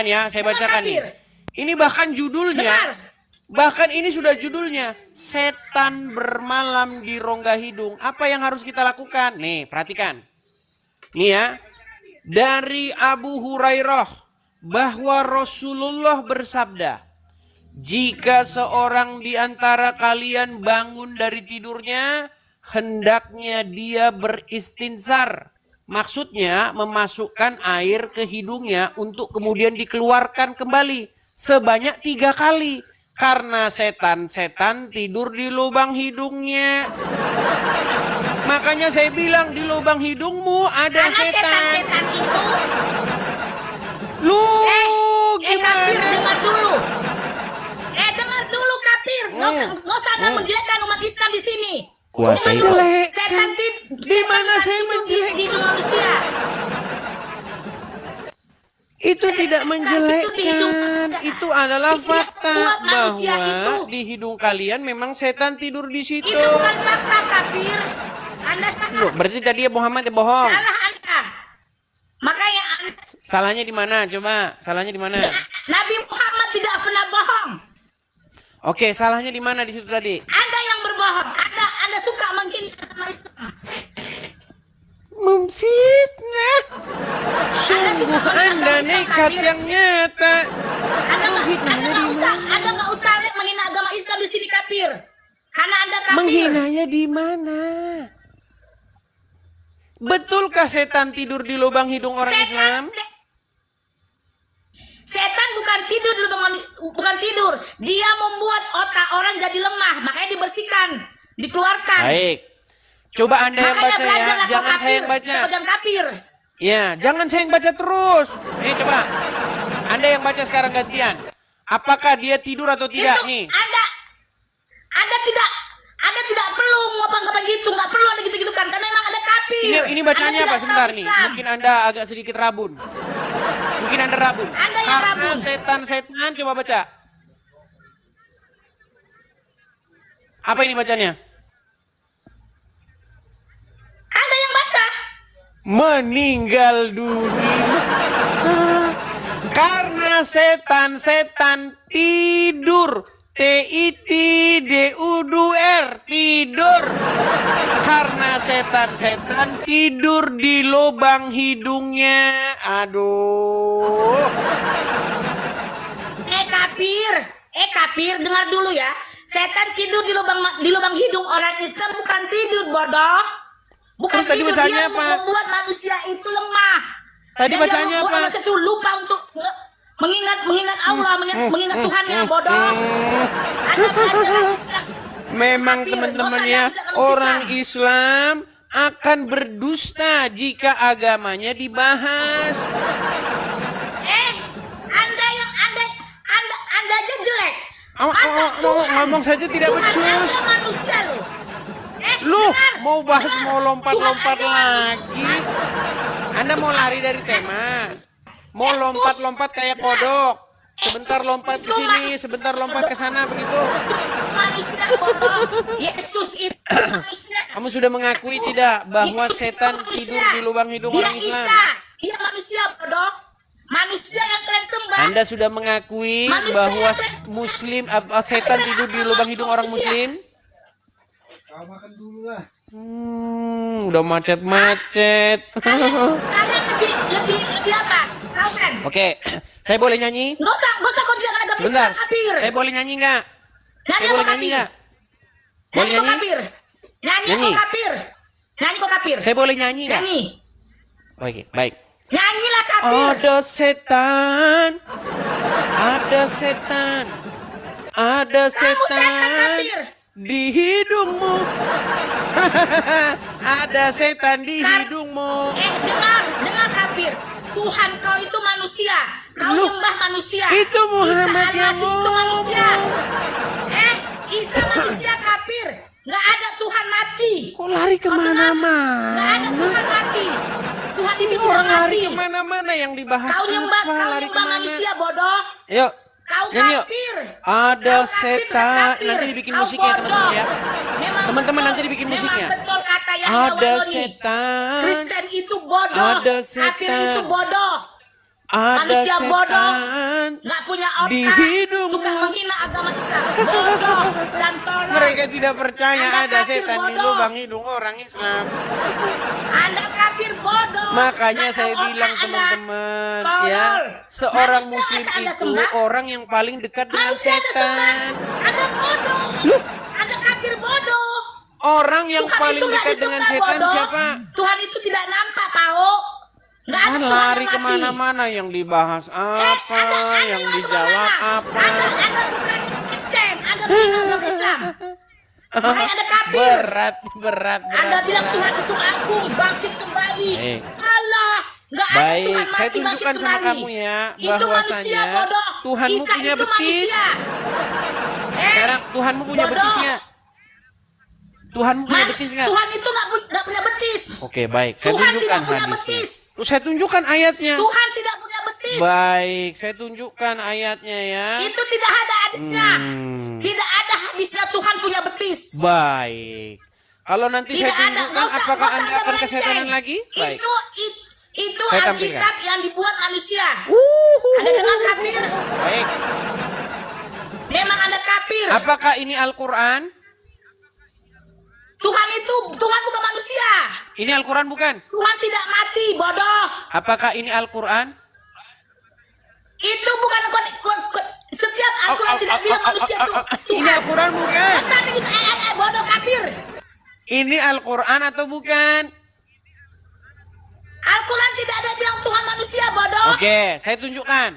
bacakan ya, saya bacakan nih. Ini bahkan judulnya, bahkan ini sudah judulnya, setan bermalam di rongga hidung. Apa yang harus kita lakukan? Nih, perhatikan. Nih ya, dari Abu Hurairah bahwa Rasulullah bersabda, jika seorang di antara kalian bangun dari tidurnya, hendaknya dia beristinsar. Maksudnya memasukkan air ke hidungnya untuk kemudian dikeluarkan kembali sebanyak 3 kali. Karena setan-setan tidur di lubang hidungnya. Makanya saya bilang di lubang hidungmu ada setan. Setan itu. Lu Kafir, dengar dulu. Dengar dulu kafir. Nggak usah menjelekkan umat Islam di sini. Kuasa jelek. Setan Di mana saya menjelek? Di manusia. Itu tidak menjelekkan. Itu adalah fakta bahwa di hidung kalian memang setan tidur di situ. Itu bukan fakta kafir. Anda salah. Loh, berarti tadi Muhammad bohong. Salah Anda. Makanya Anda. Salahnya di mana? Coba, salahnya di mana? Nabi Muhammad tidak pernah bohong. Oke, salahnya di mana di situ tadi? Anda yang berbohong. Anda suka menghina agama Islam. Memfitnah. Sungguh Anda nekat yang nyata. Anda nggak usah menghina agama Islam di sini kafir. Karena Anda kafir. Menghinanya di mana? Betulkah setan tidur di lubang hidung orang Islam? Setan bukan tidur. Dia membuat otak orang jadi lemah, makanya dibersihkan, dikeluarkan. Baik. Coba Anda yang baca ya, jangan saya yang baca. Jangan kafir. Ya, jangan saya yang baca terus. Nih coba. Anda yang baca sekarang gantian. Apakah dia tidur atau tidak nih? Anda tidak perlu ngomong gitu, nggak perlu Anda gitu-gitu kan, karena memang Anda kafir. Ini bacanya apa sebentar nih? Mungkin Anda agak sedikit rabun. Mungkin Anda rabun. Anda yang Karena rabun. setan-setan, coba baca. Apa ini bacanya? Anda yang baca. Meninggal dunia. Karena setan-setan tidur. TITDUR tidur. Karena setan-setan tidur di lubang hidungnya. Aduh. Kafir, dengar dulu ya. Setan tidur di lubang hidung orang Islam bukan tidur, bodoh. Bukan terus tadi tidur, bacanya dia apa? membuat manusia itu lemah. Tadi Dan bacanya dia apa? manusia itu lupa untuk mengingat Allah, mengingat Tuhannya, bodoh. Anda belajar Islam. Memang Kafir, teman-teman dosa ya, dan orang Islam akan berdusta jika agamanya dibahas. Anda aja jelek. Ngomong saja tidak becus. Tuhan manusia loh. Lu Dengar, mau bahas, dengar. mau lompat-lompat Tuhan aja lagi. Anda mau lari dari tema. Mau lompat-lompat kayak kodok. Sebentar lompat ke sini, sebentar lompat ke sana begitu. Manusia bodoh. Yesus itu manusia. Kamu sudah mengakui tidak bahwa Yesus setan itu tidur manusia. di lubang hidung Dia orang Islam? Isa. Dia manusia bodoh. Manusia yang kalian sembah. Anda sudah mengakui Manusia bahwa yang Muslim setan tidur di lubang hidung orang Muslim? Kau makan dulu lah. Udah macet-macet. Kalian lebih apa? Tahu kan? Oke, saya boleh nyanyi? Nggak usah kau tidak agama Sebentar, Islam kafir. saya boleh nyanyi nggak? Nyanyi Saya kok boleh nyanyi kafir. nggak? Nyanyi Boleh kok nyanyi? kafir. Nyanyi Nyanyi. kok kafir. Nyanyi kok kafir. Saya boleh nyanyi nggak? Nyanyi. Oke, baik. Nyanyilah kafir. Ada setan, ada setan, ada Kamu setan setan kafir. di hidungmu. Ada setan di hidungmu. Dengar kafir. Tuhan kau itu manusia. Kau Loh, nyembah manusia. itu Muhammad Isa yang Al-Masih itu manusia. ngomong. Isa manusia kafir. Nggak ada Tuhan mati. Kok lari Kau dengar? Nggak ada kemana-mana? Tuhan mati. Tuhan itu tidak Orang lari mati. kemana-mana yang dibahas. Kau nyembah, apa? Lari kemana? manusia bodoh. Yuk, Kau nyanyi yuk. kafir. Ada Kau kafir, setan. kafir. Nanti dibikin Kau musiknya bodoh. teman-teman ya. Memang Teman-teman betul. nanti dibikin musiknya. Memang betul kata Ada Yahya Waloni. setan. Kristen itu bodoh. Ada Kafir setan. itu bodoh. Ada Manusia bodoh, setan nggak punya di otak, hidungmu. suka menghina agama Islam, bodoh dan tolol. Mereka tidak percaya Anda ada kafir setan di bodoh. lubang hidung orang Islam. Anda kafir bodoh. Makanya Nggak saya tahu bilang otak Anda. teman-teman Tolol. ya, seorang Manusia muslim masa Anda itu sembah? orang yang paling dekat dengan Manusia Anda sembah. setan. Anda bodoh. Anda kafir bodoh. Orang yang Tuhan paling itu nggak dekat dengan disembah, setan bodoh. siapa? Tuhan itu tidak nampak, Pao. Nggak ada Kan Tuhan lari yang mati. kemana-mana, yang dibahas apa, Anda yang lari dijawab kemana? apa. Anda bukan Kristen, Anda menghina agama Islam. Makanya Anda kafir. Berat. Anda bilang Tuhan itu agung, bangkit kembali. Baik. Allah, nggak ada Baik, Tuhan saya mati bangkit tunjukkan sama kembali. kamu ya, Itu manusia bahwasanya bodoh. Tuhanmu Isa punya itu betis. manusia. Sekarang Tuhanmu punya bodoh. betis nggak? Tuhanmu punya Man, betis nggak? Tuhan itu nggak punya betis. Oke, baik. Saya Tuhan tunjukkan tidak punya hadisnya. betis. Saya tunjukkan ayatnya. Tuhan tidak punya betis. Baik, saya tunjukkan ayatnya ya. Itu tidak ada hadisnya. Tidak ada hadisnya Tuhan punya betis. Baik. Kalau nanti Tidak saya ada. tunjukkan, Nggak usah apakah Anda akan melenceng. kesetanan lagi? Baik. Itu Saya tampilkan. Alkitab yang dibuat manusia. Anda dengar kafir? Baik. Memang Anda kafir. Apakah ini Al-Quran? Tuhan bukan manusia. Ini Al-Quran bukan? Tuhan tidak mati, bodoh. Apakah ini Al-Quran? Itu bukan setiap Al-Quran tidak bilang manusia itu Ini Tuhan. Al-Quran bukan? Masa Anda gitu bodoh kafir. Ini Al-Quran atau bukan? Al-Quran tidak ada bilang Tuhan manusia, bodoh. Oke, saya tunjukkan.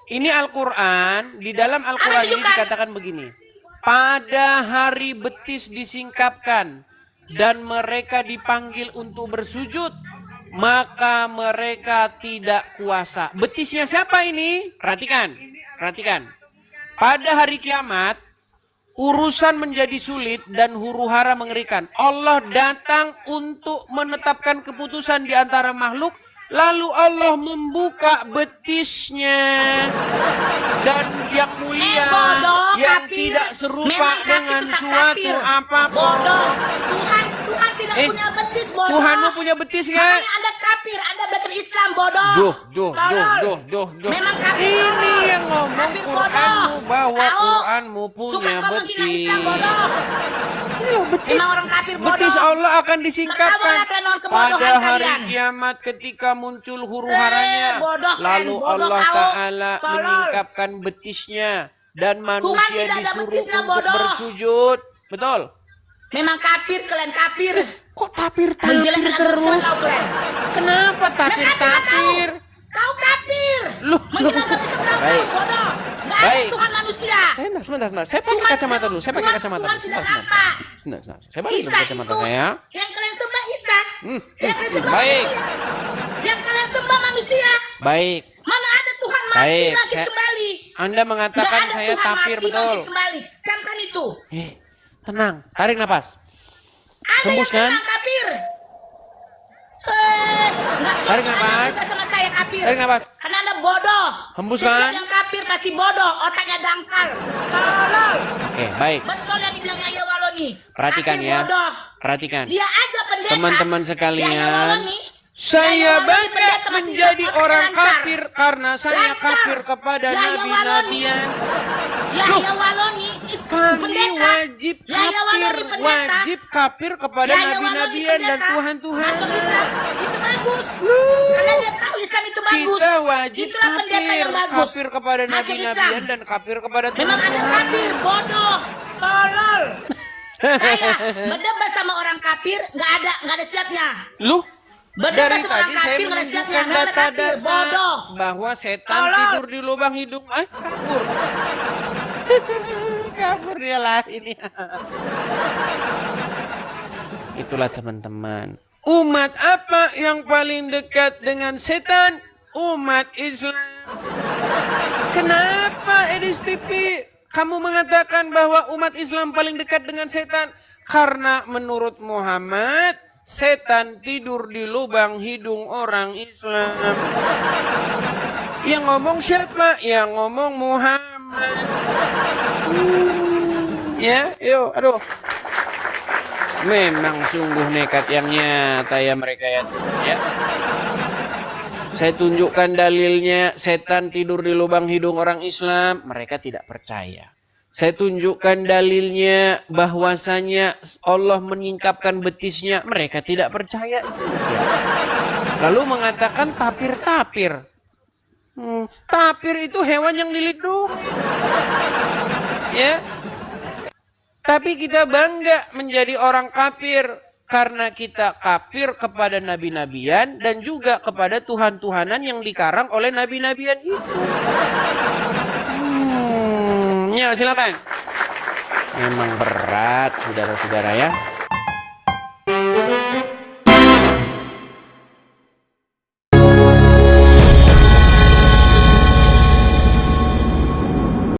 Ini Al-Quran, di dalam Al-Quran ini tunjukkan. dikatakan begini. Pada hari betis disingkapkan dan mereka dipanggil untuk bersujud, maka mereka tidak kuasa. Betisnya siapa ini? Perhatikan. Pada hari kiamat, urusan menjadi sulit dan huru-hara mengerikan. Allah datang untuk menetapkan keputusan di antara makhluk. Lalu Allah membuka betisnya. Dan yang mulia, Bodoh, yang kafir. tidak serupa Memang kafir dengan tetap suatu kafir. apapun. Bodoh. Tuhan tidak punya betis, bodoh. Tuhanmu punya betis nggak? Makanya Anda kafir, Anda belajar Islam, bodoh. Tolol. Duh. Memang kafir. Ini tolol. yang ngomong Kafir Qur'anmu, bodoh. bahwa Tahu? Qur'anmu Suka punya kau menghina betis. Islam, bodoh. Ini loh betis. Memang orang kafir bodoh. Betis Allah akan disingkapkan Nggak tahu kalian kebodohan pada hari kalian. kiamat ketika muncul huru-haranya. Bodoh, Lalu bodoh Allah kau. Ta'ala Tolol. menyingkapkan betisnya. Dan manusia tidak ada disuruh betisnya, untuk bodoh. bersujud. Betul? Memang kafir, kalian kafir. Kok tapir Menjelekkan agama terus? Islam kau kalian. Kenapa tapir? Kau kafir. Loh. Menghina agama Islam kau, Baik. bodoh. Nggak ada Baik. Tuhan manusia. Sebentar. Saya pakai kacamata dulu. Saya pakai kacamata Tuhan dulu. tidak nampak. Sebentar. Saya pakai Isa kacamata itu saya. yang kalian sembah Isa. Yang kalian sembah Baik. manusia. Yang kalian sembah manusia. Baik. Mana ada Tuhan mati Baik, bangkit saya- kembali. Anda Nggak mengatakan ada saya Tuhan tapir, mati betul. bangkit kembali. Camkan itu. Tenang. Tarik napas. Anda Hembuskan. yang bilang kafir. Nggak Tarik cocok nafas. Anda juga sama saya kafir. Tarik nafas. Karena Anda bodoh. Hembuskan. Setiap yang kafir pasti bodoh. Otaknya dangkal. Tolol. Oke, baik. Betul yang dibilang Yahya Waloni. Perhatikan Kafir ya. bodoh. Perhatikan. Dia aja pendeta. Teman-teman Yahya sekalian, Waloni. saya Yahya Waloni bangga pendeta masih menjadi otaknya orang lancar. kafir karena saya Lancar. kafir kepada Yahya nabi-nabian. Yahya Waloni Kami pendeta. wajib Yahya Waloni kafir, pendeta. wajib kafir kepada Yahya Waloni nabi-nabian dan pendeta. Tuhan-Tuhan. Masuk Islam itu bagus. Karena dia tahu Islam itu bagus. Kita wajib Itulah pendeta kafir, yang bagus. kafir kepada Masuk nabi-nabian Islam. dan kafir kepada Memang Anda Tuhan-Tuhan. kafir, bodoh, tolol. Saya berdebat sama orang kafir nggak ada siapnya. Loh, Berdebat dari sama orang tadi saya kafir nggak ada siapnya. menunjukkan Nggak ada kafir, data-data bodoh. bahwa setan Tolol. tidur di lubang hidung. Kabur. Kabur dia lain ya. Itulah teman-teman. Umat apa yang paling dekat dengan setan? Umat Islam. Kenapa Edis TV kamu mengatakan bahwa umat Islam paling dekat dengan setan? Karena menurut Muhammad, setan tidur di lubang hidung orang Islam. Yang ngomong siapa? Yang ngomong Muhammad. Ya, yuk, aduh. Memang sungguh nekat yang nyata ya mereka ya. Saya tunjukkan dalilnya, setan tidur di lubang hidung orang Islam, mereka tidak percaya. Saya tunjukkan dalilnya bahwasanya Allah menyingkapkan betisnya, mereka tidak percaya. Lalu mengatakan tapir-tapir. Tapir itu hewan yang dilindungi. Ya. Tapi kita bangga menjadi orang kafir karena kita kafir kepada nabi-nabian dan juga kepada Tuhan-Tuhanan yang dikarang oleh nabi-nabian itu. Ya, silakan. Memang berat, saudara-saudara ya.